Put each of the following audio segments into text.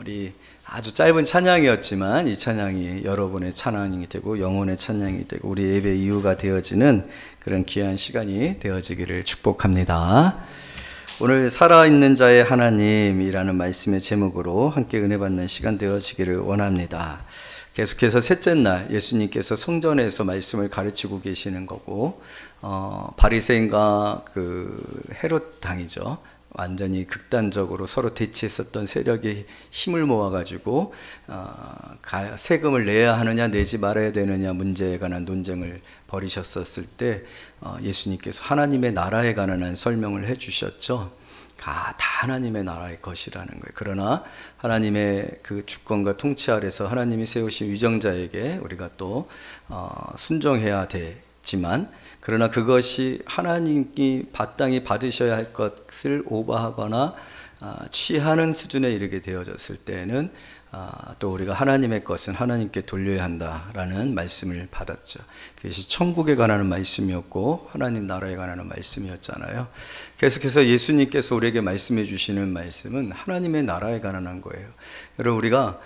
우리 아주 짧은 찬양이었지만 이 찬양이 여러분의 찬양이 되고 영혼의 찬양이 되고 우리 예배 이유가 되어지는 그런 귀한 시간이 되어지기를 축복합니다. 오늘 살아있는 자의 하나님이라는 말씀의 제목으로 함께 은혜 받는 시간 되어지기를 원합니다. 계속해서 셋째 날 예수님께서 성전에서 말씀을 가르치고 계시는 거고 바리새인과 그 헤롯 당이죠. 완전히 극단적으로 서로 대치했었던 세력이 힘을 모아가지고 세금을 내야 하느냐 내지 말아야 되느냐 문제에 관한 논쟁을 벌이셨었을 때 예수님께서 하나님의 나라에 관한 설명을 해주셨죠. 다 하나님의 나라의 것이라는 거예요. 그러나 하나님의 그 주권과 통치 아래서 하나님이 세우신 위정자에게 우리가 또 순종해야 되지만, 그러나 그것이 하나님이 마땅히 받으셔야 할 것을 오버하거나 취하는 수준에 이르게 되어졌을 때는 또 우리가 하나님의 것은 하나님께 돌려야 한다라는 말씀을 받았죠. 그것이 천국에 관한 말씀이었고 하나님 나라에 관한 말씀이었잖아요. 계속해서 예수님께서 우리에게 말씀해 주시는 말씀은 하나님의 나라에 관한 거예요. 여러분, 우리가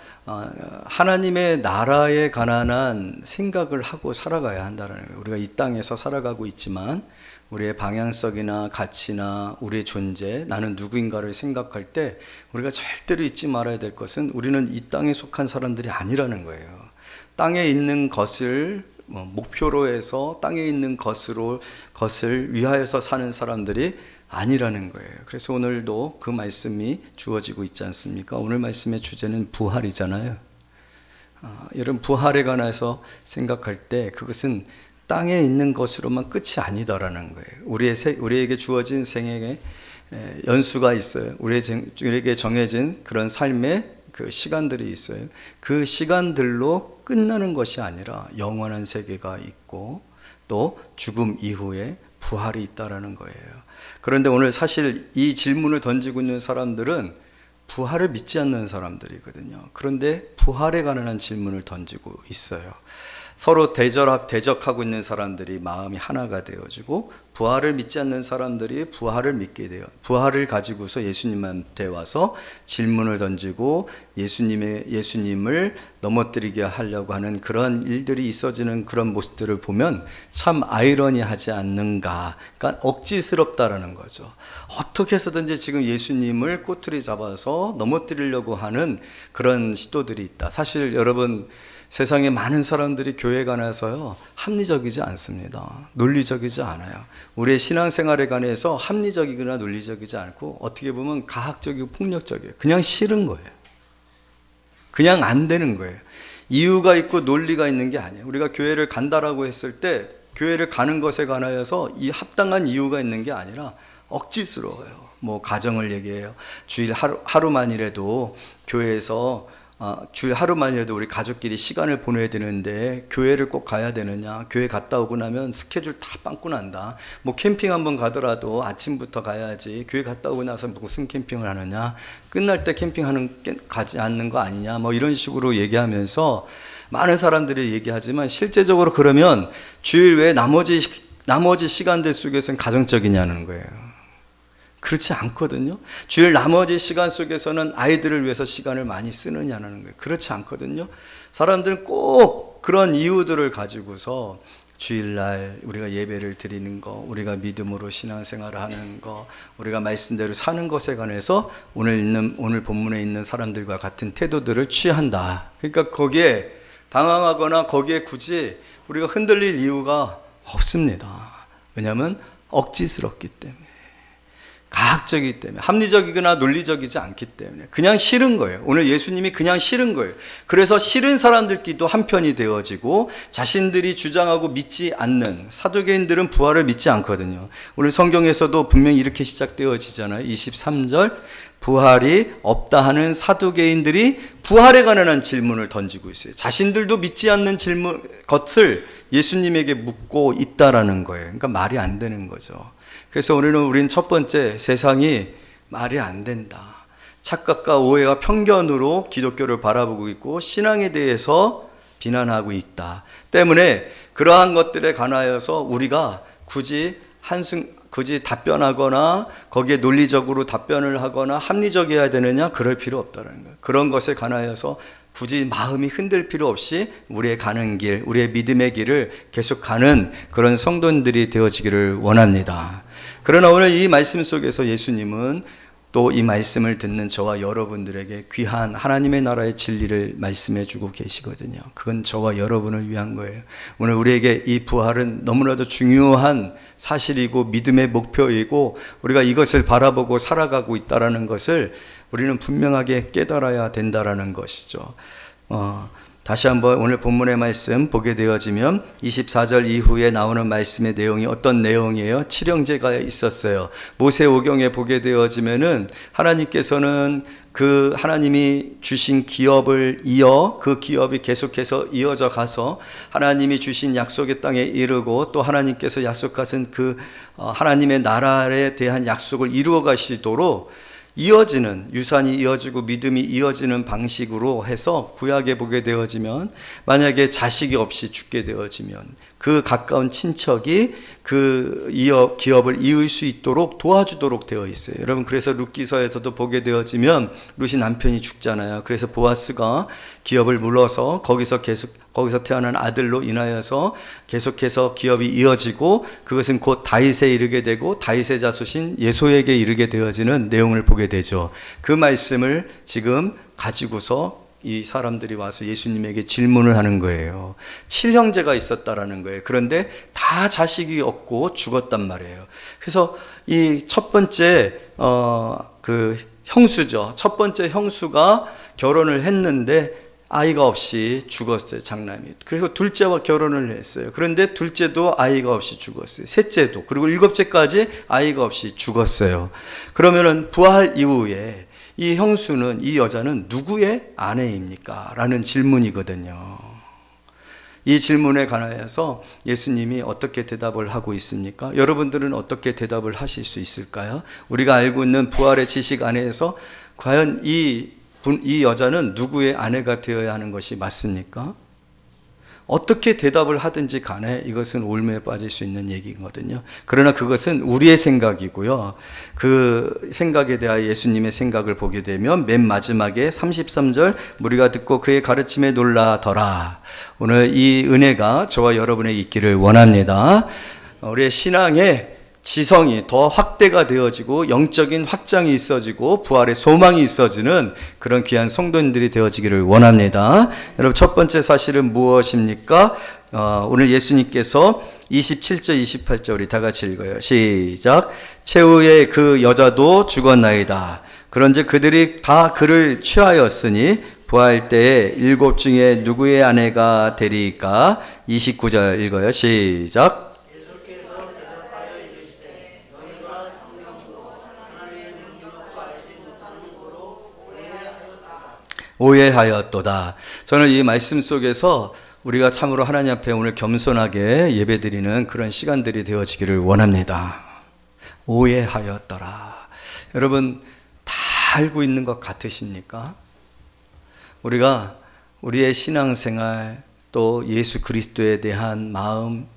하나님의 나라에 관한 생각을 하고 살아가야 한다는 거예요. 우리가 이 땅에서 살아가고 있지만 우리의 방향성이나 가치나 우리의 존재, 나는 누구인가를 생각할 때 우리가 절대로 잊지 말아야 될 것은 우리는 이 땅에 속한 사람들이 아니라는 거예요. 땅에 있는 것을 목표로 해서 땅에 있는 것을 위하여서 사는 사람들이 아니라는 거예요. 그래서 오늘도 그 말씀이 주어지고 있지 않습니까? 오늘 말씀의 주제는 부활이잖아요. 여러분, 부활에 관해서 생각할 때 그것은 땅에 있는 것으로만 끝이 아니다라는 거예요. 우리에게 주어진 생애에 연수가 있어요. 우리에게 정해진 그런 삶의 그 시간들이 있어요. 그 시간들로 끝나는 것이 아니라 영원한 세계가 있고 또 죽음 이후에 부활이 있다라는 거예요. 그런데 오늘 사실 이 질문을 던지고 있는 사람들은 부활을 믿지 않는 사람들이거든요. 그런데 부활에 관한 질문을 던지고 있어요. 서로 대적하고 있는 사람들이 마음이 하나가 되어지고 부활을 믿지 않는 사람들이 부활을 믿게 돼요. 부활을 가지고서 예수님한테 와서 질문을 던지고 예수님을 넘어뜨리게 하려고 하는 그런 일들이 있어지는 그런 모습들을 보면 참 아이러니하지 않는가. 그러니까 억지스럽다라는 거죠. 어떻게 해서든지 지금 예수님을 꼬투리 잡아서 넘어뜨리려고 하는 그런 시도들이 있다. 사실 여러분, 세상에 많은 사람들이 교회에 관해서요 합리적이지 않습니다. 논리적이지 않아요. 우리의 신앙생활에 관해서 합리적이거나 논리적이지 않고 어떻게 보면 가학적이고 폭력적이에요. 그냥 싫은 거예요. 그냥 안 되는 거예요. 이유가 있고 논리가 있는 게 아니에요. 우리가 교회를 간다라고 했을 때 교회를 가는 것에 관하여서 이 합당한 이유가 있는 게 아니라 억지스러워요. 뭐 가정을 얘기해요. 주일 하루만이라도 교회에서 주일 하루만이라도 우리 가족끼리 시간을 보내야 되는데 교회를 꼭 가야 되느냐? 교회 갔다 오고 나면 스케줄 다 빵꾸 난다. 뭐 캠핑 한번 가더라도 아침부터 가야지. 교회 갔다 오고 나서 무슨 캠핑을 하느냐? 끝날 때 가지 않는 거 아니냐? 뭐 이런 식으로 얘기하면서 많은 사람들이 얘기하지만 실제적으로 그러면 주일 외에 나머지 시간들 속에서는 가정적이냐는 거예요. 그렇지 않거든요. 주일 나머지 시간 속에서는 아이들을 위해서 시간을 많이 쓰느냐는 거예요. 그렇지 않거든요. 사람들은 꼭 그런 이유들을 가지고서 주일날 우리가 예배를 드리는 거, 우리가 믿음으로 신앙생활을 하는 거, 우리가 말씀대로 사는 것에 관해서 오늘 본문에 있는 사람들과 같은 태도들을 취한다. 그러니까 거기에 당황하거나 거기에 굳이 우리가 흔들릴 이유가 없습니다. 왜냐하면 억지스럽기 때문에. 가학적이기 때문에, 합리적이거나 논리적이지 않기 때문에 그냥 싫은 거예요. 오늘 예수님이 그냥 싫은 거예요. 그래서 싫은 사람들끼리도 한편이 되어지고 자신들이 주장하고 믿지 않는 사두개인들은 부활을 믿지 않거든요. 오늘 성경에서도 분명히 이렇게 시작되어지잖아요. 23절 부활이 없다 하는 사두개인들이 부활에 관한 질문을 던지고 있어요. 자신들도 믿지 않는 것을 예수님에게 묻고 있다라는 거예요. 그러니까 말이 안 되는 거죠. 그래서 오늘은 우린 첫 번째, 세상이 말이 안 된다. 착각과 오해와 편견으로 기독교를 바라보고 있고 신앙에 대해서 비난하고 있다. 때문에 그러한 것들에 관하여서 우리가 굳이 굳이 답변하거나 거기에 논리적으로 답변을 하거나 합리적이어야 되느냐? 그럴 필요 없다는 거예요. 그런 것에 관하여서 굳이 마음이 흔들 필요 없이 우리의 가는 길, 우리의 믿음의 길을 계속 가는 그런 성도들이 되어지기를 원합니다. 그러나 오늘 이 말씀 속에서 예수님은 또 이 말씀을 듣는 저와 여러분들에게 귀한 하나님의 나라의 진리를 말씀해 주고 계시거든요. 그건 저와 여러분을 위한 거예요. 오늘 우리에게 이 부활은 너무나도 중요한 사실이고 믿음의 목표이고 우리가 이것을 바라보고 살아가고 있다는 것을 우리는 분명하게 깨달아야 된다는 것이죠. 다시 한번 오늘 본문의 말씀 보게 되어지면 24절 이후에 나오는 말씀의 내용이 어떤 내용이에요? 칠형제가 있었어요. 모세오경에 보게 되어지면은 하나님께서는 그 하나님이 주신 기업을 이어 그 기업이 계속해서 이어져 가서 하나님이 주신 약속의 땅에 이르고 또 하나님께서 약속하신 그 하나님의 나라에 대한 약속을 이루어 가시도록 이어지는, 유산이 이어지고 믿음이 이어지는 방식으로 해서 구약에 보게 되어지면 만약에 자식이 없이 죽게 되어지면 그 가까운 친척이 그 기업을 이을 수 있도록 도와주도록 되어 있어요. 여러분, 그래서 룻기서에서도 보게 되어지면 룻이 남편이 죽잖아요. 그래서 보아스가 기업을 물어서 거기서 태어난 아들로 인하여서 계속해서 기업이 이어지고 그것은 곧 다윗에 이르게 되고 다윗의 자손인 예소에게 이르게 되어지는 내용을 보게 되죠. 그 말씀을 지금 가지고서 이 사람들이 와서 예수님에게 질문을 하는 거예요. 7형제가 있었다라는 거예요. 그런데 다 자식이 없고 죽었단 말이에요. 그래서 이 첫 번째 그 형수죠. 첫 번째 형수가 결혼을 했는데 아이가 없이 죽었어요, 장남이. 그리고 둘째와 결혼을 했어요. 그런데 둘째도 아이가 없이 죽었어요. 셋째도, 그리고 일곱째까지 아이가 없이 죽었어요. 그러면은 부활 이후에 이 형수는, 이 여자는 누구의 아내입니까? 라는 질문이거든요. 이 질문에 관하여서 예수님이 어떻게 대답을 하고 있습니까? 여러분들은 어떻게 대답을 하실 수 있을까요? 우리가 알고 있는 부활의 지식 안에서 과연 이 여자는 누구의 아내가 되어야 하는 것이 맞습니까? 어떻게 대답을 하든지 간에 이것은 올무에 빠질 수 있는 얘기거든요. 그러나 그것은 우리의 생각이고요. 그 생각에 대하여 예수님의 생각을 보게 되면 맨 마지막에 33절 무리가 듣고 그의 가르침에 놀라더라. 오늘 이 은혜가 저와 여러분에게 있기를 원합니다. 우리의 신앙의 지성이 더 확대가 되어지고 영적인 확장이 있어지고 부활의 소망이 있어지는 그런 귀한 성도님들이 되어지기를 원합니다. 여러분, 첫 번째 사실은 무엇입니까? 오늘 예수님께서 27절 28절 우리 다 같이 읽어요. 시작. 최후의 그 여자도 죽었나이다. 그런즉 그들이 다 그를 취하였으니 부활 때에 7 중에 누구의 아내가 되리까? 29절 읽어요. 시작. 오해하였도다. 저는 이 말씀 속에서 우리가 참으로 하나님 앞에 오늘 겸손하게 예배드리는 그런 시간들이 되어지기를 원합니다. 오해하였더라. 여러분, 다 알고 있는 것 같으십니까? 우리가 우리의 신앙생활, 또 예수 그리스도에 대한 마음,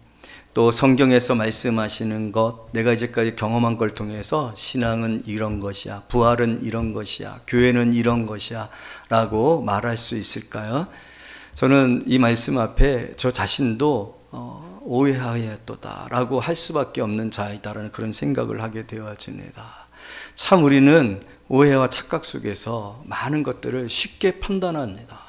또 성경에서 말씀하시는 것, 내가 이제까지 경험한 걸 통해서 신앙은 이런 것이야, 부활은 이런 것이야, 교회는 이런 것이야 라고 말할 수 있을까요? 저는 이 말씀 앞에 저 자신도 오해하였도다 라고 할 수밖에 없는 자이다라는 그런 생각을 하게 되어집니다. 참 우리는 오해와 착각 속에서 많은 것들을 쉽게 판단합니다.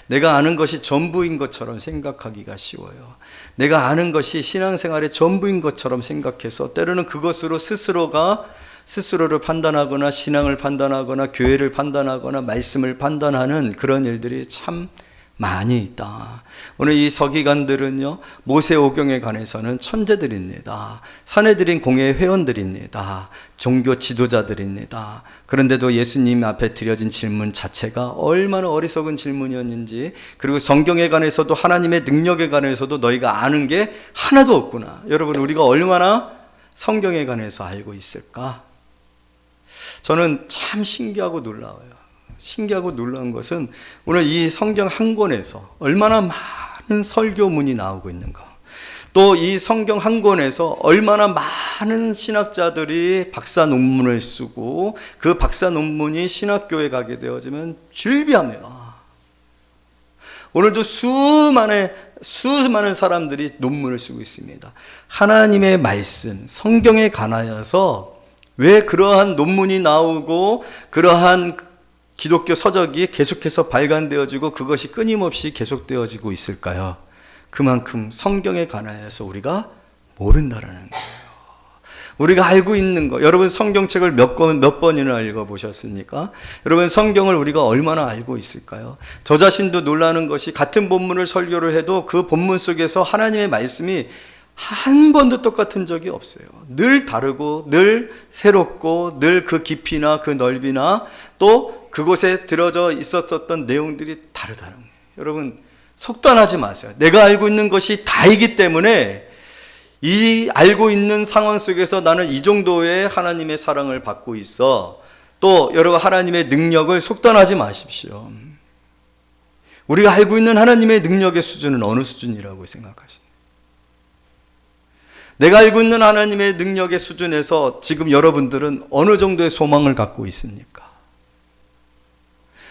내가 아는 것이 전부인 것처럼 생각하기가 쉬워요. 내가 아는 것이 신앙생활의 전부인 것처럼 생각해서 때로는 그것으로 스스로를 판단하거나 신앙을 판단하거나 교회를 판단하거나 말씀을 판단하는 그런 일들이 참 많이 있다. 오늘 이 서기관들은요, 모세오경에 관해서는 천재들입니다. 사내들인 공예 회원들입니다. 종교 지도자들입니다. 그런데도 예수님 앞에 드려진 질문 자체가 얼마나 어리석은 질문이었는지, 그리고 성경에 관해서도 하나님의 능력에 관해서도 너희가 아는 게 하나도 없구나. 여러분, 우리가 얼마나 성경에 관해서 알고 있을까? 저는 참 신기하고 놀라워요. 신기하고 놀라운 것은 오늘 이 성경 한 권에서 얼마나 많은 설교문이 나오고 있는가. 또 이 성경 한 권에서 얼마나 많은 신학자들이 박사 논문을 쓰고 그 박사 논문이 신학교에 가게 되어지면 즐비합니다. 오늘도 수많은 사람들이 논문을 쓰고 있습니다. 하나님의 말씀, 성경에 관하여서 왜 그러한 논문이 나오고 그러한 기독교 서적이 계속해서 발간되어지고 그것이 끊임없이 계속되어지고 있을까요? 그만큼 성경에 관하여서 우리가 모른다라는 거예요. 우리가 알고 있는 거, 여러분 성경책을 몇 번이나 읽어보셨습니까? 여러분 성경을 우리가 얼마나 알고 있을까요? 저 자신도 놀라는 것이 같은 본문을 설교를 해도 그 본문 속에서 하나님의 말씀이 한 번도 똑같은 적이 없어요. 늘 다르고 늘 새롭고 늘 그 깊이나 그 넓이나 또 그곳에 들어져 있었던 내용들이 다르다는 거예요. 여러분 속단하지 마세요. 내가 알고 있는 것이 다이기 때문에 이 알고 있는 상황 속에서 나는 이 정도의 하나님의 사랑을 받고 있어. 또 여러분 하나님의 능력을 속단하지 마십시오. 우리가 알고 있는 하나님의 능력의 수준은 어느 수준이라고 생각하십니까? 내가 알고 있는 하나님의 능력의 수준에서 지금 여러분들은 어느 정도의 소망을 갖고 있습니까?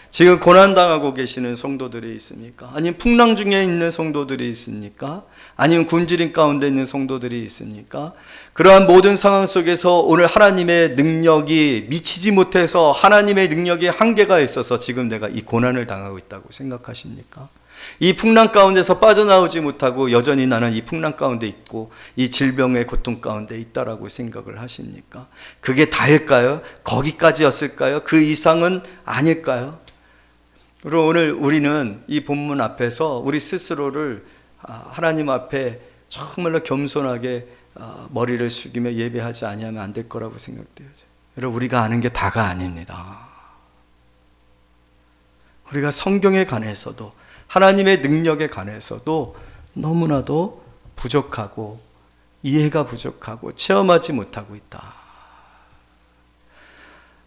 지금 고난당하고 계시는 성도들이 있습니까? 아니면 풍랑 중에 있는 성도들이 있습니까? 아니면 굶주림 가운데 있는 성도들이 있습니까? 그러한 모든 상황 속에서 오늘 하나님의 능력이 미치지 못해서 하나님의 능력에 한계가 있어서 지금 내가 이 고난을 당하고 있다고 생각하십니까? 이 풍랑 가운데서 빠져나오지 못하고 여전히 나는 이 풍랑 가운데 있고 이 질병의 고통 가운데 있다라고 생각을 하십니까? 그게 다일까요? 거기까지였을까요? 그 이상은 아닐까요? 그리고 오늘 우리는 이 본문 앞에서 우리 스스로를 하나님 앞에 정말로 겸손하게 머리를 숙이며 예배하지 아니하면 안 될 거라고 생각돼요. 여러분 우리가 아는 게 다가 아닙니다. 우리가 성경에 관해서도 하나님의 능력에 관해서도 너무나도 부족하고 이해가 부족하고 체험하지 못하고 있다.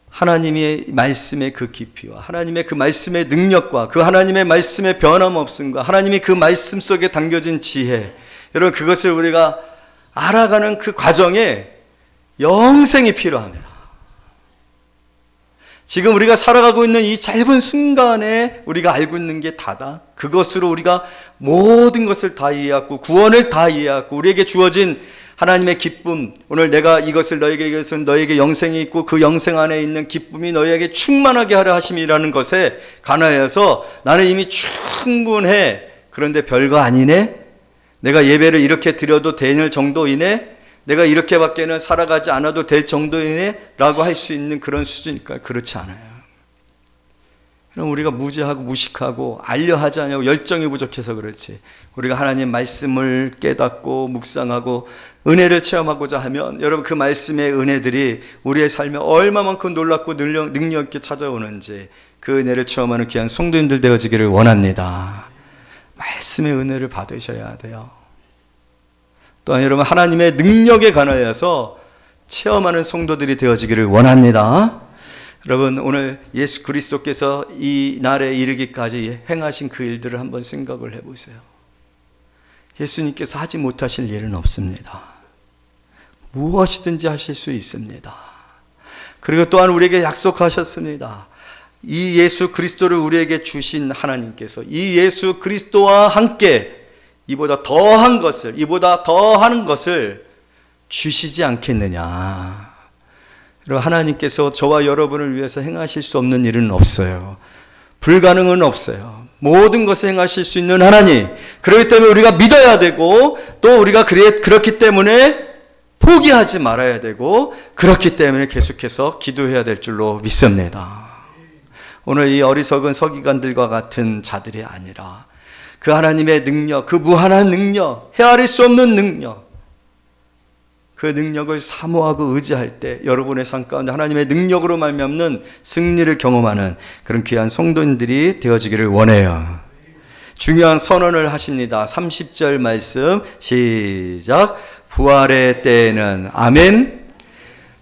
하나님의 말씀의 그 깊이와 하나님의 그 말씀의 능력과 그 하나님의 말씀의 변함없음과 하나님이 그 말씀 속에 담겨진 지혜, 여러분 그것을 우리가 알아가는 그 과정에 영생이 필요합니다. 지금 우리가 살아가고 있는 이 짧은 순간에 우리가 알고 있는 게 다다. 그것으로 우리가 모든 것을 다 이해하고 구원을 다 이해하고 우리에게 주어진 하나님의 기쁨, 오늘 내가 이것을 너에게 이것은 너에게 영생이 있고 그 영생 안에 있는 기쁨이 너에게 충만하게 하려 하심이라는 것에 관하여서 나는 이미 충분해. 그런데 별거 아니네. 내가 예배를 이렇게 드려도 되는 정도이네. 내가 이렇게밖에는 살아가지 않아도 될 정도이네 라고 할 수 있는 그런 수준일까요? 그렇지 않아요. 그럼 우리가 무지하고 무식하고 알려하지 않냐고 열정이 부족해서 그렇지, 우리가 하나님 말씀을 깨닫고 묵상하고 은혜를 체험하고자 하면 여러분 그 말씀의 은혜들이 우리의 삶에 얼마만큼 놀랍고 능력 있게 찾아오는지 그 은혜를 체험하는 귀한 성도님들 되어지기를 원합니다. 말씀의 은혜를 받으셔야 돼요. 또한 여러분 하나님의 능력에 관하여서 체험하는 성도들이 되어지기를 원합니다. 여러분 오늘 예수 그리스도께서 이 날에 이르기까지 행하신 그 일들을 한번 생각을 해보세요. 예수님께서 하지 못하실 일은 없습니다. 무엇이든지 하실 수 있습니다. 그리고 또한 우리에게 약속하셨습니다. 이 예수 그리스도를 우리에게 주신 하나님께서 이 예수 그리스도와 함께 이보다 더한 것을, 이보다 더하는 것을 주시지 않겠느냐. 하나님께서 저와 여러분을 위해서 행하실 수 없는 일은 없어요. 불가능은 없어요. 모든 것을 행하실 수 있는 하나님. 그렇기 때문에 우리가 믿어야 되고 또 우리가 그렇기 때문에 포기하지 말아야 되고 그렇기 때문에 계속해서 기도해야 될 줄로 믿습니다. 오늘 이 어리석은 서기관들과 같은 자들이 아니라 그 하나님의 능력, 그 무한한 능력, 헤아릴 수 없는 능력, 그 능력을 사모하고 의지할 때 여러분의 삶 가운데 하나님의 능력으로 말미암는 승리를 경험하는 그런 귀한 성도님들이 되어지기를 원해요. 중요한 선언을 하십니다. 30절 말씀 시작. 부활의 때에는 아멘.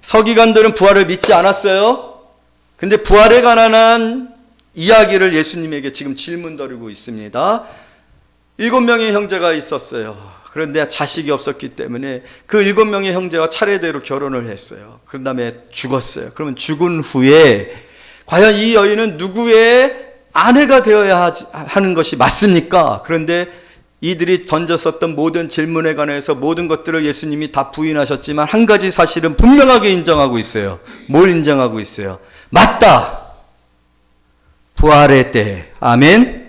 서기관들은 부활을 믿지 않았어요. 근데 부활에 관한 이야기를 예수님에게 지금 질문 드리고 있습니다. 7명의 형제가 있었어요. 그런데 자식이 없었기 때문에 그 7명의 형제와 차례대로 결혼을 했어요. 그 다음에 죽었어요. 그러면 죽은 후에 과연 이 여인은 누구의 아내가 되어야 하는 것이 맞습니까? 그런데 이들이 던졌었던 모든 질문에 관해서 모든 것들을 예수님이 다 부인하셨지만 한 가지 사실은 분명하게 인정하고 있어요. 뭘 인정하고 있어요? 맞다! 부활의 때. 아멘?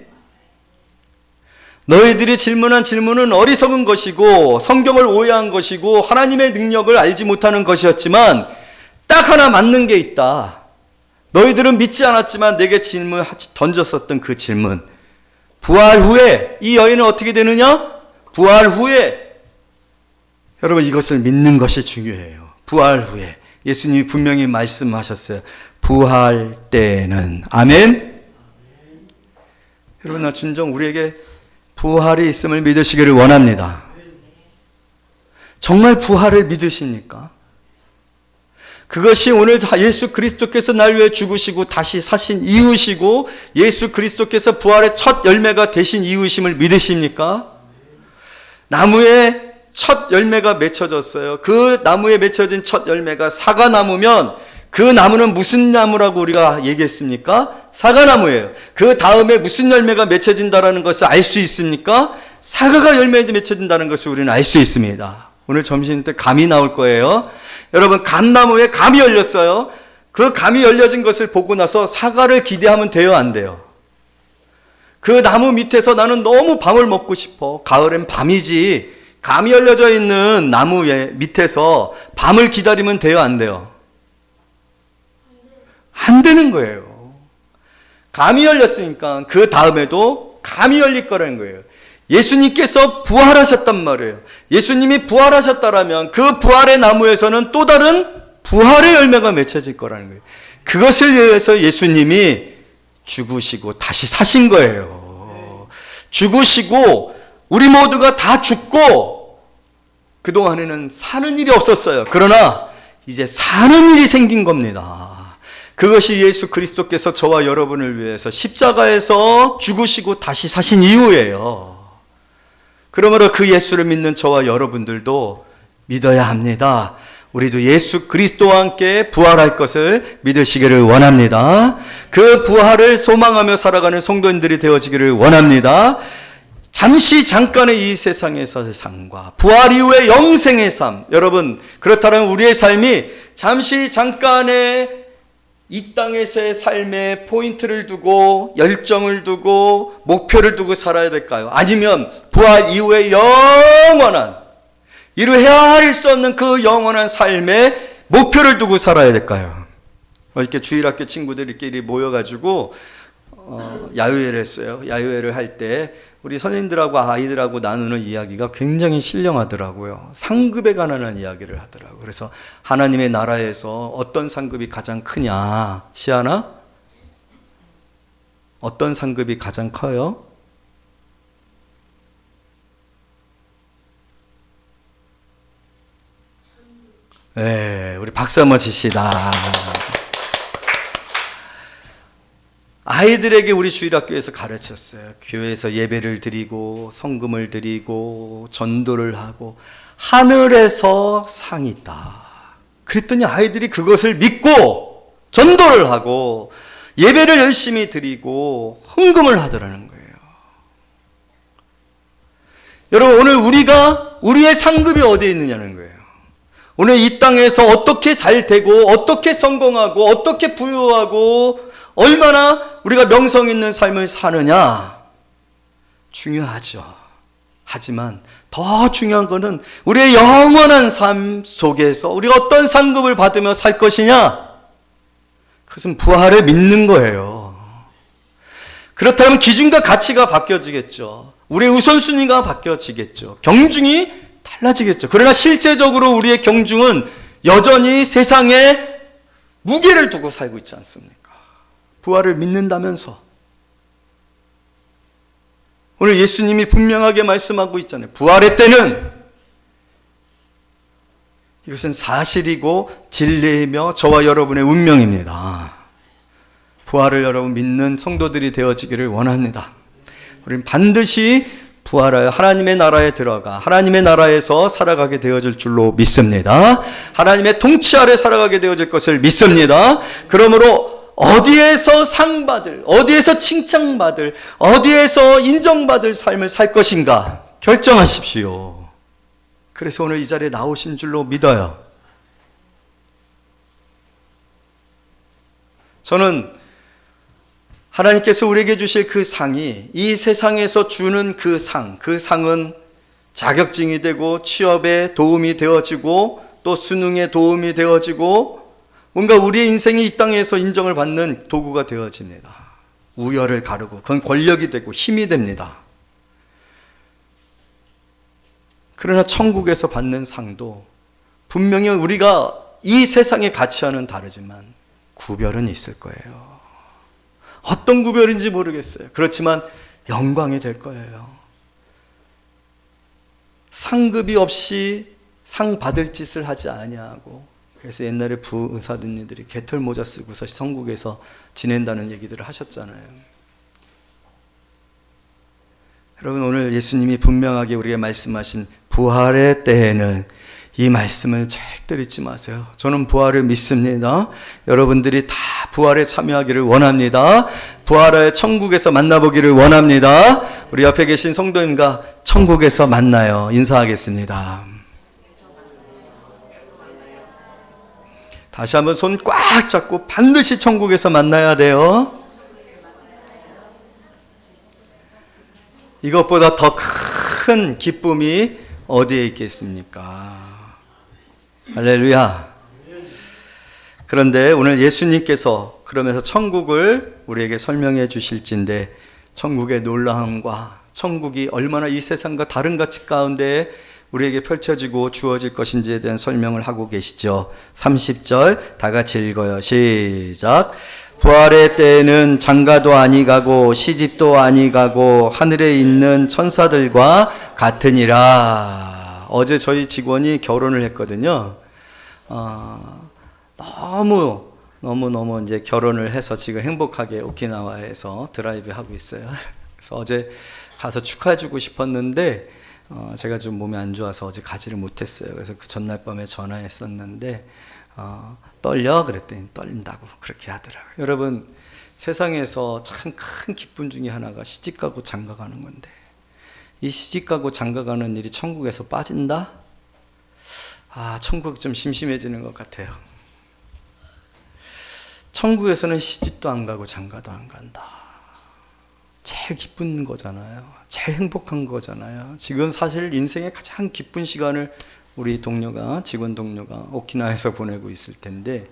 너희들이 질문한 질문은 어리석은 것이고 성경을 오해한 것이고 하나님의 능력을 알지 못하는 것이었지만 딱 하나 맞는 게 있다. 너희들은 믿지 않았지만 내게 질문 던졌었던 그 질문. 부활 후에 이 여인은 어떻게 되느냐? 부활 후에 여러분 이것을 믿는 것이 중요해요. 부활 후에 예수님이 분명히 말씀하셨어요. 부활 때는 아멘. 여러분 나 진정 우리에게 부활이 있음을 믿으시기를 원합니다. 정말 부활을 믿으십니까? 그것이 오늘 예수 그리스도께서 날 위해 죽으시고 다시 사신 이유시고 예수 그리스도께서 부활의 첫 열매가 되신 이유심을 믿으십니까? 나무에 첫 열매가 맺혀졌어요. 그 나무에 맺혀진 첫 열매가 사과나무면 그 나무는 무슨 나무라고 우리가 얘기했습니까? 사과나무예요. 그 다음에 무슨 열매가 맺혀진다는 것을 알 수 있습니까? 사과가 열매에 맺혀진다는 것을 우리는 알 수 있습니다. 오늘 점심 때 감이 나올 거예요. 여러분 감나무에 감이 열렸어요. 그 감이 열려진 것을 보고 나서 사과를 기대하면 돼요, 안 돼요? 그 나무 밑에서 나는 너무 밤을 먹고 싶어. 가을엔 밤이지. 감이 열려져 있는 나무의 밑에서 밤을 기다리면 돼요, 안 돼요? 안 되는 거예요. 감이 열렸으니까 그 다음에도 감이 열릴 거라는 거예요. 예수님께서 부활하셨단 말이에요. 예수님이 부활하셨다라면 그 부활의 나무에서는 또 다른 부활의 열매가 맺혀질 거라는 거예요. 그것을 위해서 예수님이 죽으시고 다시 사신 거예요. 죽으시고 우리 모두가 다 죽고 그동안에는 사는 일이 없었어요. 그러나 이제 사는 일이 생긴 겁니다. 그것이 예수 그리스도께서 저와 여러분을 위해서 십자가에서 죽으시고 다시 사신 이유예요. 그러므로 그 예수를 믿는 저와 여러분들도 믿어야 합니다. 우리도 예수 그리스도와 함께 부활할 것을 믿으시기를 원합니다. 그 부활을 소망하며 살아가는 성도인들이 되어지기를 원합니다. 잠시 잠깐의 이 세상에서의 삶과 부활 이후의 영생의 삶, 여러분 그렇다면 우리의 삶이 잠시 잠깐의 이 땅에서의 삶에 포인트를 두고 열정을 두고 목표를 두고 살아야 될까요? 아니면 부활 이후의 영원한 이루어야 할 수 없는 그 영원한 삶에 목표를 두고 살아야 될까요? 이렇게 주일학교 친구들끼리 모여가지고 야유회를 했어요. 야유회를 할 때 우리 선생님들하고 아이들하고 나누는 이야기가 굉장히 신령하더라고요. 상급에 관한 이야기를 하더라고요. 그래서 하나님의 나라에서 어떤 상급이 가장 크냐? 시아나? 어떤 상급이 가장 커요? 네, 우리 박수 한번 치시다. 아이들에게 우리 주일학교에서 가르쳤어요. 교회에서 예배를 드리고 성금을 드리고 전도를 하고 하늘에서 상이 있다. 그랬더니 아이들이 그것을 믿고 전도를 하고 예배를 열심히 드리고 헌금을 하더라는 거예요. 여러분 오늘 우리의 상급이 어디에 있느냐는 거예요. 오늘 이 땅에서 어떻게 잘 되고 어떻게 성공하고 어떻게 부유하고 얼마나 우리가 명성 있는 삶을 사느냐 중요하죠. 하지만 더 중요한 것은 우리의 영원한 삶 속에서 우리가 어떤 상급을 받으며 살 것이냐, 그것은 부활을 믿는 거예요. 그렇다면 기준과 가치가 바뀌어지겠죠. 우리의 우선순위가 바뀌어지겠죠. 경중이 달라지겠죠. 그러나 실제적으로 우리의 경중은 여전히 세상에 무게를 두고 살고 있지 않습니까? 부활을 믿는다면서. 오늘 예수님이 분명하게 말씀하고 있잖아요. 부활의 때는 이것은 사실이고 진리이며 저와 여러분의 운명입니다. 부활을 여러분 믿는 성도들이 되어지기를 원합니다. 우리는 반드시 부활하여 하나님의 나라에 들어가 하나님의 나라에서 살아가게 되어질 줄로 믿습니다. 하나님의 통치 아래 살아가게 되어질 것을 믿습니다. 그러므로 어디에서 상 받을, 어디에서 칭찬받을, 어디에서 인정받을 삶을 살 것인가 결정하십시오. 그래서 오늘 이 자리에 나오신 줄로 믿어요. 저는 하나님께서 우리에게 주실 그 상이 이 세상에서 주는 그 상은 자격증이 되고 취업에 도움이 되어지고 또 수능에 도움이 되어지고 뭔가 우리의 인생이 이 땅에서 인정을 받는 도구가 되어집니다. 우열을 가르고 그건 권력이 되고 힘이 됩니다. 그러나 천국에서 받는 상도 분명히 우리가 이 세상의 가치와는 다르지만 구별은 있을 거예요. 어떤 구별인지 모르겠어요. 그렇지만 영광이 될 거예요. 상급이 없이 상 받을 짓을 하지 아니하고, 그래서 옛날에 부의사들님들이 개털 모자 쓰고서 천국에서 지낸다는 얘기들을 하셨잖아요. 여러분, 오늘 예수님이 분명하게 우리에게 말씀하신 부활의 때에는 이 말씀을 절대 잊지 마세요. 저는 부활을 믿습니다. 여러분들이 다 부활에 참여하기를 원합니다. 부활의 천국에서 만나보기를 원합니다. 우리 옆에 계신 성도님과 천국에서 만나요. 인사하겠습니다. 다시 한번 손 꽉 잡고 반드시 천국에서 만나야 돼요. 이것보다 더 큰 기쁨이 어디에 있겠습니까? 할렐루야. 그런데 오늘 예수님께서 그러면서 천국을 우리에게 설명해 주실진데, 천국의 놀라움과 천국이 얼마나 이 세상과 다른 가치 가운데 우리에게 펼쳐지고 주어질 것인지에 대한 설명을 하고 계시죠. 30절 다 같이 읽어요. 시작. 부활의 때에는 장가도 아니가고 시집도 아니가고 하늘에 있는 천사들과 같으니라. 어제 저희 직원이 결혼을 했거든요. 너무 이제 결혼을 해서 지금 행복하게 오키나와에서 드라이브 하고 있어요. 그래서 어제 가서 축하해주고 싶었는데 제가 좀 몸이 안 좋아서 어제 가지를 못했어요. 그래서 그 전날 밤에 전화했었는데 떨려? 그랬더니 떨린다고 그렇게 하더라고요. 여러분, 세상에서 참 큰 기쁨 중에 하나가 시집가고 장가가는 건데, 이 시집가고 장가가는 일이 천국에서 빠진다? 천국 좀 심심해지는 것 같아요. 천국에서는 시집도 안 가고 장가도 안 간다. 제일 기쁜 거잖아요. 제일 행복한 거잖아요. 지금 사실 인생의 가장 기쁜 시간을 우리 직원 동료가 오키나와에서 보내고 있을 텐데,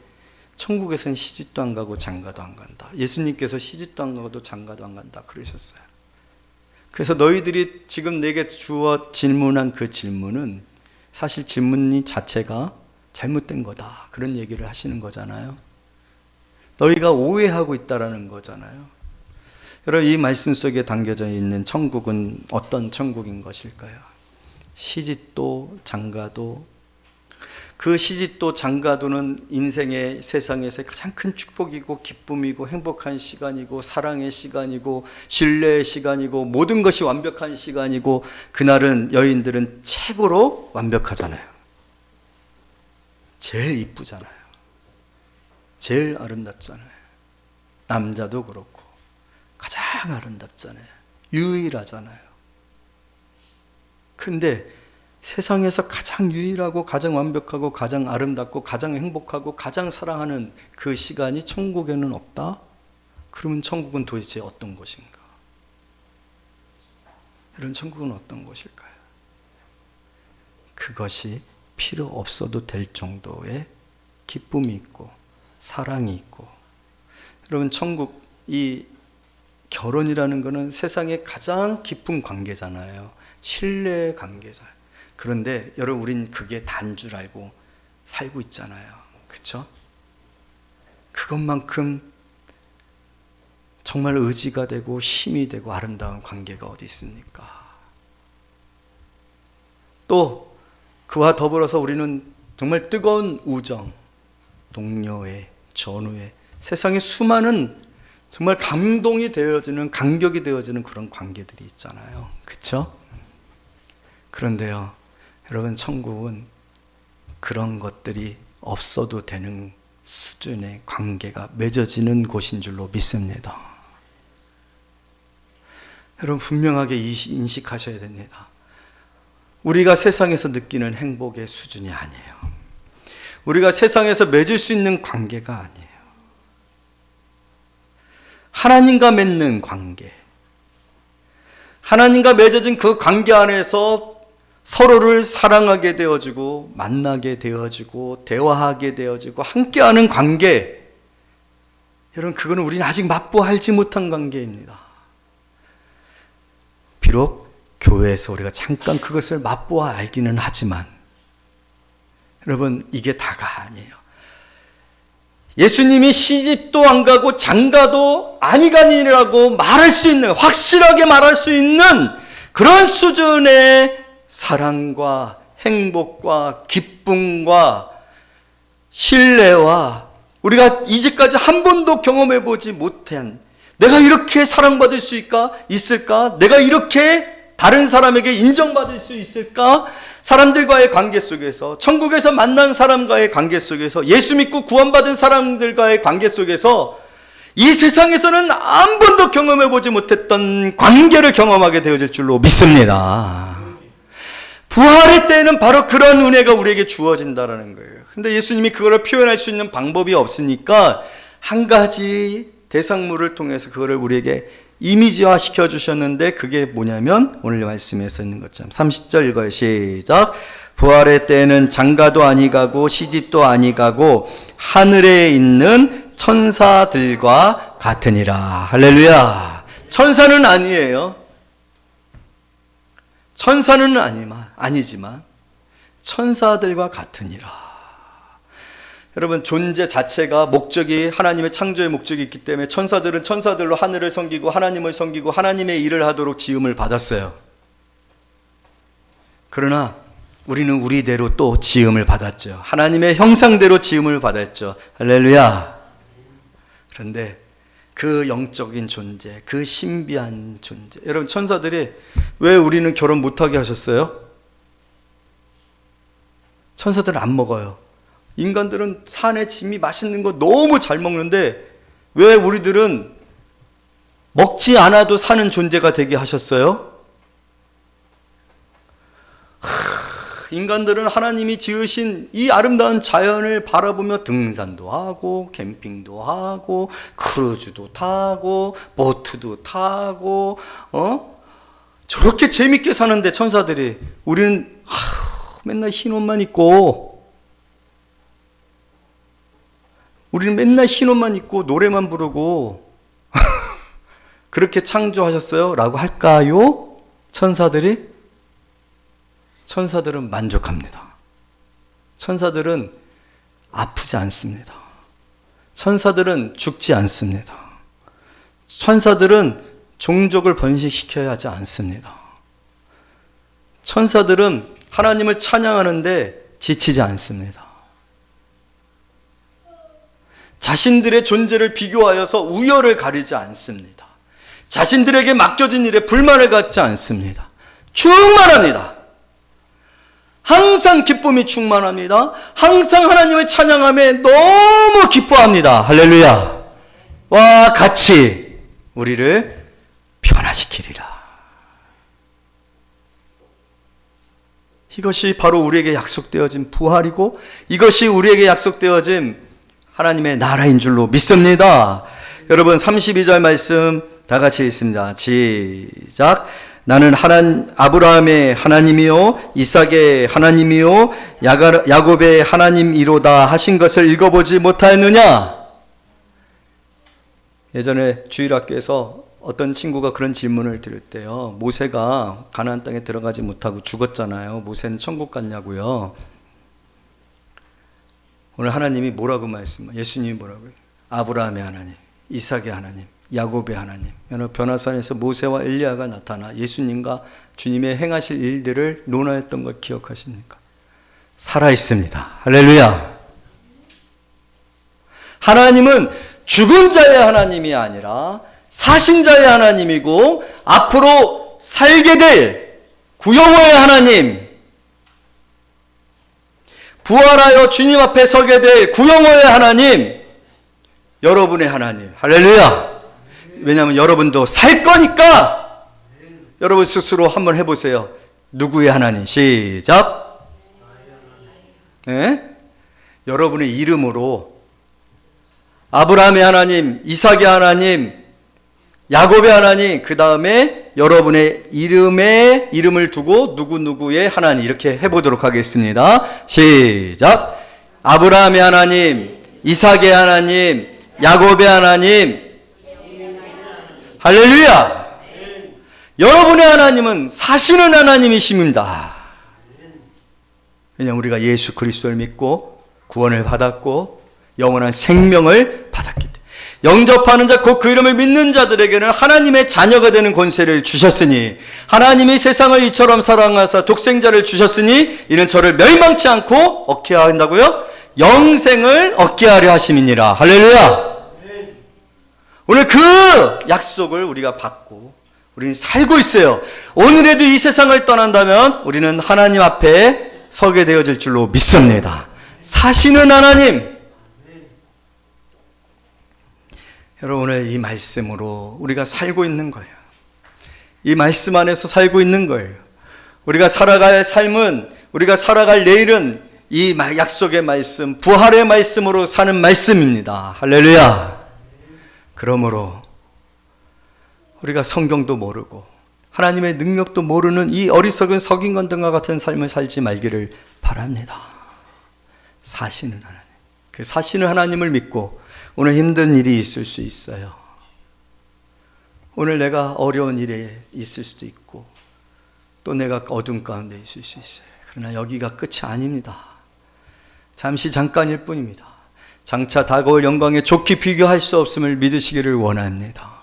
천국에서는 시집도 안 가고 장가도 안 간다. 예수님께서 시집도 안 가고 장가도 안 간다 그러셨어요. 그래서 너희들이 지금 내게 주어 질문한 그 질문은 사실 질문 자체가 잘못된 거다, 그런 얘기를 하시는 거잖아요. 너희가 오해하고 있다라는 거잖아요. 여러분, 이 말씀 속에 담겨져 있는 천국은 어떤 천국인 것일까요? 시집도 장가도, 그 시집도 장가도는 인생의 세상에서 가장 큰 축복이고 기쁨이고 행복한 시간이고 사랑의 시간이고 신뢰의 시간이고 모든 것이 완벽한 시간이고, 그날은 여인들은 최고로 완벽하잖아요. 제일 이쁘잖아요. 제일 아름답잖아요. 남자도 그렇고 가장 아름답잖아요. 유일하잖아요. 근데 세상에서 가장 유일하고 가장 완벽하고 가장 아름답고 가장 행복하고 가장 사랑하는 그 시간이 천국에는 없다? 그러면 천국은 도대체 어떤 곳인가? 이런 천국은 어떤 곳일까요? 그것이 필요 없어도 될 정도의 기쁨이 있고 사랑이 있고, 여러분, 천국, 이 결혼이라는 것은 세상의 가장 깊은 관계잖아요. 신뢰의 관계잖아요. 그런데 여러분, 우린 그게 단 줄 알고 살고 있잖아요. 그렇죠? 그것만큼 정말 의지가 되고 힘이 되고 아름다운 관계가 어디 있습니까? 또 그와 더불어서 우리는 정말 뜨거운 우정, 동료애, 전우애, 세상에 수많은 정말 감동이 되어지는, 감격이 되어지는 그런 관계들이 있잖아요. 그렇죠? 그런데요, 여러분, 천국은 그런 것들이 없어도 되는 수준의 관계가 맺어지는 곳인 줄로 믿습니다. 여러분, 분명하게 인식하셔야 됩니다. 우리가 세상에서 느끼는 행복의 수준이 아니에요. 우리가 세상에서 맺을 수 있는 관계가 아니에요. 하나님과 맺는 관계, 하나님과 맺어진 그 관계 안에서 서로를 사랑하게 되어지고 만나게 되어지고 대화하게 되어지고 함께하는 관계, 여러분, 그거는 우리는 아직 맛보아 알지 못한 관계입니다. 비록 교회에서 우리가 잠깐 그것을 맛보아 알기는 하지만 여러분, 이게 다가 아니에요. 예수님이 시집도 안 가고 장가도 아니가니라고 말할 수 있는, 확실하게 말할 수 있는 그런 수준의 사랑과 행복과 기쁨과 신뢰와 우리가 이제까지 한 번도 경험해 보지 못한, 내가 이렇게 사랑받을 수 있을까? 내가 이렇게 다른 사람에게 인정받을 수 있을까? 사람들과의 관계 속에서, 천국에서 만난 사람과의 관계 속에서, 예수 믿고 구원받은 사람들과의 관계 속에서 이 세상에서는 한 번도 경험해 보지 못했던 관계를 경험하게 되어질 줄로 믿습니다. 부활의 때에는 바로 그런 은혜가 우리에게 주어진다는 거예요. 근데 예수님이 그거를 표현할 수 있는 방법이 없으니까 한 가지 대상물을 통해서 그거를 우리에게 이미지화 시켜주셨는데, 그게 뭐냐면 오늘 말씀에서 있는 것처럼 30절 읽어요. 시작. 부활의 때에는 장가도 아니가고 시집도 아니가고 하늘에 있는 천사들과 같으니라. 할렐루야. 천사는 아니에요. 천사는 아니지만 천사들과 같으니라. 여러분, 존재 자체가 목적이, 하나님의 창조의 목적이 있기 때문에 천사들은 천사들로 하늘을 섬기고 하나님을 섬기고 하나님의 일을 하도록 지음을 받았어요. 그러나 우리는 우리대로 또 지음을 받았죠. 하나님의 형상대로 지음을 받았죠. 할렐루야. 그런데 그 영적인 존재, 그 신비한 존재, 여러분, 천사들이 왜 우리는 결혼 못하게 하셨어요? 천사들은 안 먹어요. 인간들은 산에 짐이 맛있는 거 너무 잘 먹는데 왜 우리들은 먹지 않아도 사는 존재가 되게 하셨어요? 인간들은 하나님이 지으신 이 아름다운 자연을 바라보며 등산도 하고 캠핑도 하고 크루즈도 타고 보트도 타고 저렇게 재밌게 사는데 천사들이, 우리는 맨날 흰 옷만 입고, 우리는 맨날 흰 옷만 입고 노래만 부르고 그렇게 창조하셨어요? 라고 할까요? 천사들이? 천사들은 만족합니다. 천사들은 아프지 않습니다. 천사들은 죽지 않습니다. 천사들은 종족을 번식시켜야 하지 않습니다. 천사들은 하나님을 찬양하는데 지치지 않습니다. 자신들의 존재를 비교하여서 우열을 가리지 않습니다. 자신들에게 맡겨진 일에 불만을 갖지 않습니다. 충만합니다. 항상 기쁨이 충만합니다. 항상 하나님을 찬양함에 너무 기뻐합니다. 할렐루야. 와 같이 우리를 변화시키리라. 이것이 바로 우리에게 약속되어진 부활이고, 이것이 우리에게 약속되어진 하나님의 나라인 줄로 믿습니다. 여러분, 32절 말씀 다 같이 읽습니다. 시작. 나는 아브라함의 하나님이요 이삭의 하나님이요 야곱의 하나님이로다 하신 것을 읽어보지 못하였느냐? 예전에 주일학교에서 어떤 친구가 그런 질문을 드릴 때요, 모세가 가나안 땅에 들어가지 못하고 죽었잖아요. 모세는 천국 갔냐고요. 오늘 하나님이 뭐라고 말씀해요? 예수님이 뭐라고요? 아브라함의 하나님, 이삭의 하나님, 야곱의 하나님. 변화산에서 모세와 엘리야가 나타나 예수님과 주님의 행하실 일들을 논하였던 걸 기억하십니까? 살아있습니다. 할렐루야. 하나님은 죽은 자의 하나님이 아니라 사신 자의 하나님이고, 앞으로 살게 될 구영호의 하나님, 부활하여 주님 앞에 서게 될 구영호의 하나님, 여러분의 하나님. 할렐루야. 왜냐하면 여러분도 살 거니까 여러분 스스로 한번 해보세요. 누구의 하나님? 시작. 네? 여러분의 이름으로 아브라함의 하나님, 이삭의 하나님, 야곱의 하나님, 그 다음에 여러분의 이름을 두고 누구누구의 하나님, 이렇게 해보도록 하겠습니다. 시작. 아브라함의 하나님, 이삭의 하나님, 야곱의 하나님. 할렐루야. 여러분의 하나님은 사시는 하나님이십니다. 왜냐하면 우리가 예수 그리스도를 믿고 구원을 받았고 영원한 생명을 받았기 때문에, 영접하는 자 곧 그 이름을 믿는 자들에게는 하나님의 자녀가 되는 권세를 주셨으니, 하나님이 세상을 이처럼 사랑하사 독생자를 주셨으니 이는 저를 멸망치 않고 얻게 한다고요? 영생을 얻게 하려 하심이니라. 할렐루야. 오늘 그 약속을 우리가 받고 우리는 살고 있어요. 오늘에도 이 세상을 떠난다면 우리는 하나님 앞에 서게 되어질 줄로 믿습니다. 사시는 하나님. 여러분, 오늘 이 말씀으로 우리가 살고 있는 거예요. 이 말씀 안에서 살고 있는 거예요. 우리가 살아갈 삶은, 우리가 살아갈 내일은 이 약속의 말씀, 부활의 말씀으로 사는 말씀입니다. 할렐루야. 그러므로 우리가 성경도 모르고 하나님의 능력도 모르는 이 어리석은 서긴건등과 같은 삶을 살지 말기를 바랍니다. 사시는 하나님, 그 사시는 하나님을 믿고 오늘 힘든 일이 있을 수 있어요. 오늘 내가 어려운 일에 있을 수도 있고 또 내가 어둠 가운데 있을 수 있어요. 그러나 여기가 끝이 아닙니다. 잠시 잠깐일 뿐입니다. 장차 다가올 영광에 좋게 비교할 수 없음을 믿으시기를 원합니다.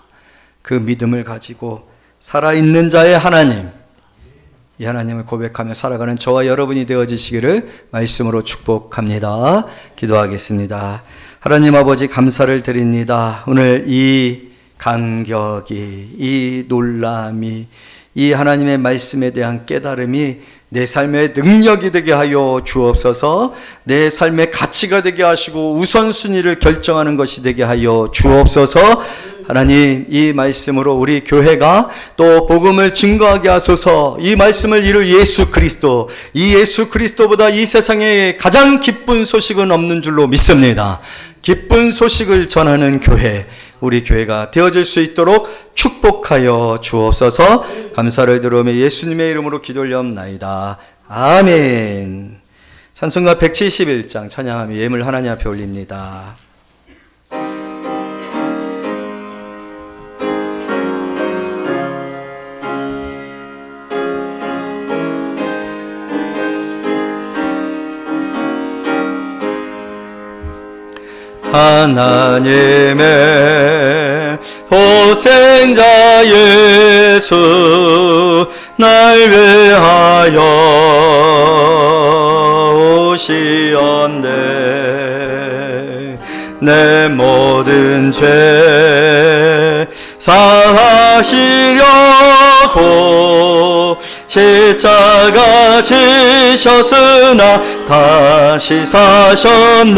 그 믿음을 가지고 살아있는 자의 하나님, 이 하나님을 고백하며 살아가는 저와 여러분이 되어지시기를 말씀으로 축복합니다. 기도하겠습니다. 하나님 아버지, 감사를 드립니다. 오늘 이 감격이, 이 놀람이, 이 하나님의 말씀에 대한 깨달음이 내 삶의 능력이 되게 하여 주옵소서. 내 삶의 가치가 되게 하시고 우선순위를 결정하는 것이 되게 하여 주옵소서. 하나님, 이 말씀으로 우리 교회가 또 복음을 증거하게 하소서. 이 말씀을 이룰 예수 그리스도, 이 예수 그리스도보다 이 세상에 가장 기쁜 소식은 없는 줄로 믿습니다. 기쁜 소식을 전하는 교회, 우리 교회가 되어질 수 있도록 축복하여 주옵소서. 감사를 드리며 예수님의 이름으로 기도하옵나이다. 아멘. 찬송가 171장 찬양하며 예물 하나님 앞에 올립니다. 하나님의 독생자 예수 날 위하여 오시었네. 내 모든 죄 사하시려고 십자가 지셨으나 다시 사셨네.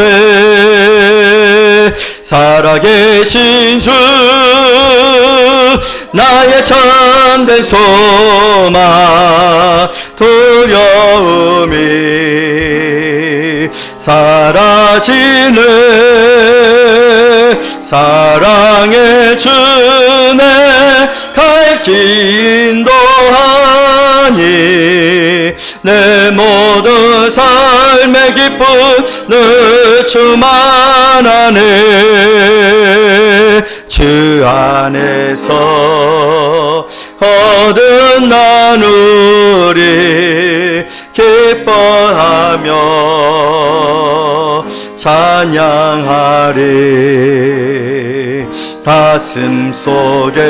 살아계신 주 나의 참된 소망 두려움이 사라지네. 사랑의 주내 갈 길 인도하니 내 모든 삶의 기쁨을 주만 아네. 주 안에서 얻은 나누리 기뻐하며 찬양하리. 가슴 속에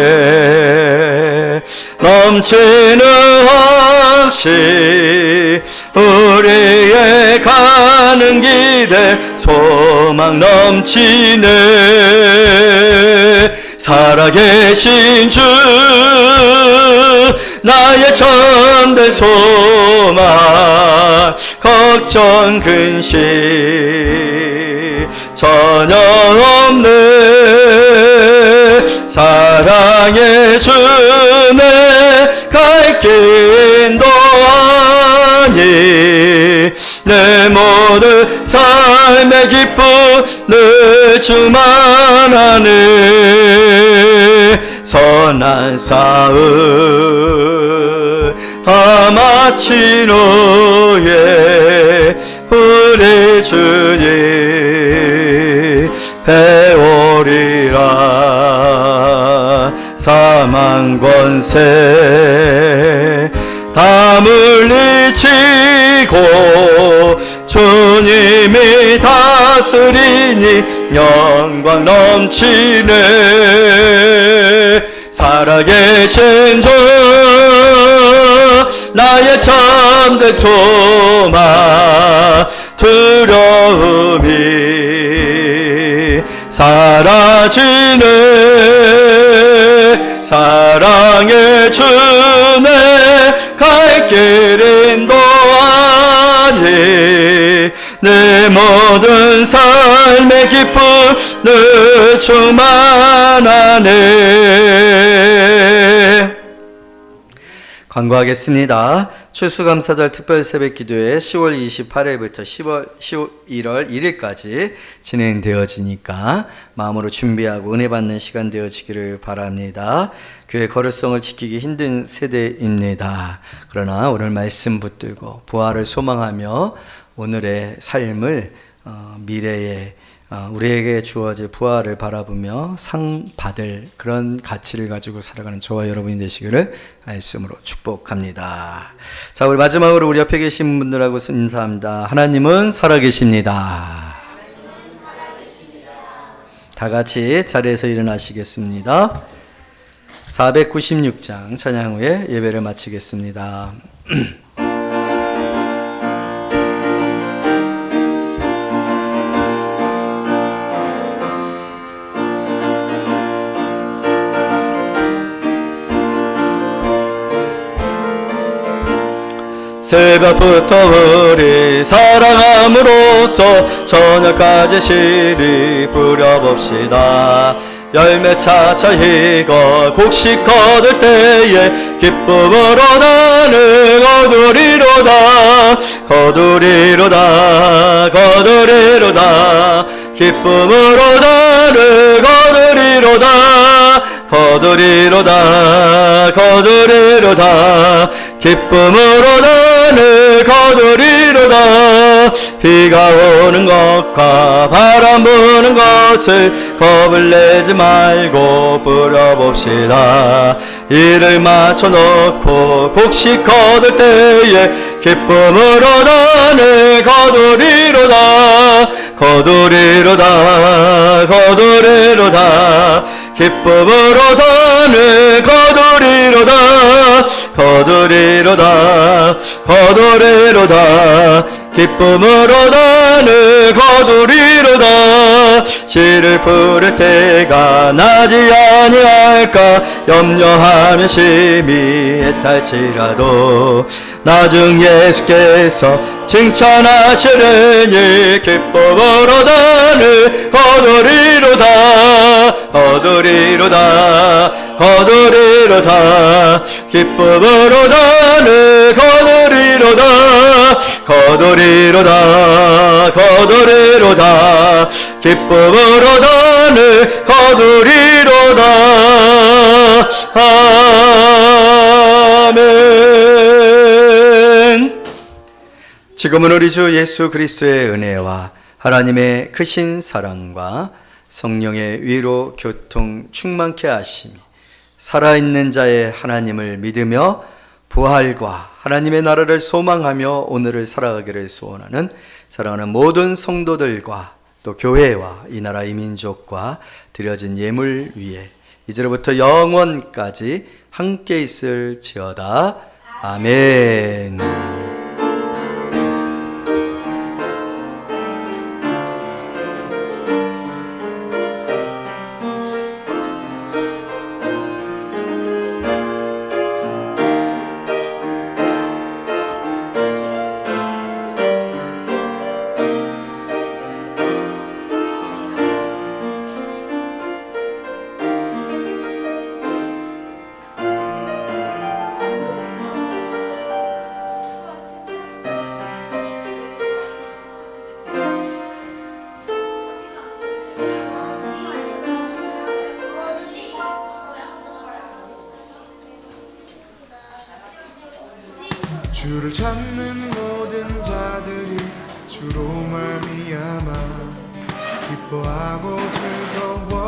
넘치는 확신, 우리의 가는 길에 소망 넘치네. 살아계신 주 나의 참된 소망 걱정 근심 전혀 없네 사랑의 주내 갈 길 인도하니 내 모든 삶의 기쁨 늘 주만 아네 선한 싸움 다 마친 후에 우리 주님 배우리라 사망 권세 다 물리치고 주님이 다스리니 영광 넘치네 살아계신 주 나의 참된 소망 두려움이 사라지네 사랑의 주내 갈 길 인도하니 내 모든 삶의 기쁨 늘 충만하네. 광고하겠습니다. 추수감사절 특별 새벽 기도회 10월 28일부터 11월 1일까지 진행되어지니까 마음으로 준비하고 은혜 받는 시간 되어지기를 바랍니다. 교회 거룩성을 지키기 힘든 세대입니다. 그러나 오늘 말씀 붙들고 부활을 소망하며 오늘의 삶을 미래에 우리에게 주어질 부활을 바라보며 상 받을 그런 가치를 가지고 살아가는 저와 여러분이 되시기를 말씀으로 축복합니다. 자, 우리 마지막으로 우리 옆에 계신 분들하고 인사합니다. 하나님은 살아계십니다. 다 같이 자리에서 일어나시겠습니다. 496장 찬양 후에 예배를 마치겠습니다. 새벽부터 우리 사랑함으로써 저녁까지 시리 뿌려봅시다. 열매 차차 익어 곡식 거둘 때에 기쁨으로 나는 거두리로다 거두리로다 거두리로다 기쁨으로 나는 거두리로다 거두리로다 거두리로다 기쁨으로 나는 거두리로다 비가 오는 것과 바람 부는 것을 겁을 내지 말고 부려봅시다. 이를 맞춰놓고 곡식 거둘 때에 기쁨으로 나는 거두리로다 거두리로다 거두리로다 기쁨으로 나는 거두리로다 거두리로다 거두리로다 기쁨으로 나는 거두리로다 씨를 부를 때가 나지 아니할까 염려하며 심히 애탈지라도 나중 예수께서 칭찬하시려니 기쁨으로 나는 거두리로다 거두리로다 거두리로다 기쁨으로 나는 거두리로다 거두리로다 거두리로다 기쁨으로 나는 거두리로다 아멘. 지금은 우리 주 예수 그리스도의 은혜와 하나님의 크신 사랑과 성령의 위로 교통 충만케 하심이 살아있는 자의 하나님을 믿으며 부활과 하나님의 나라를 소망하며 오늘을 살아가기를 소원하는 사랑하는 모든 성도들과 또 교회와 이 나라 이 민족과 드려진 예물 위에 이제로부터 영원까지 함께 있을지어다. 아멘. 주를 찾는 모든 자들이 주로 말미암아 기뻐하고 즐거워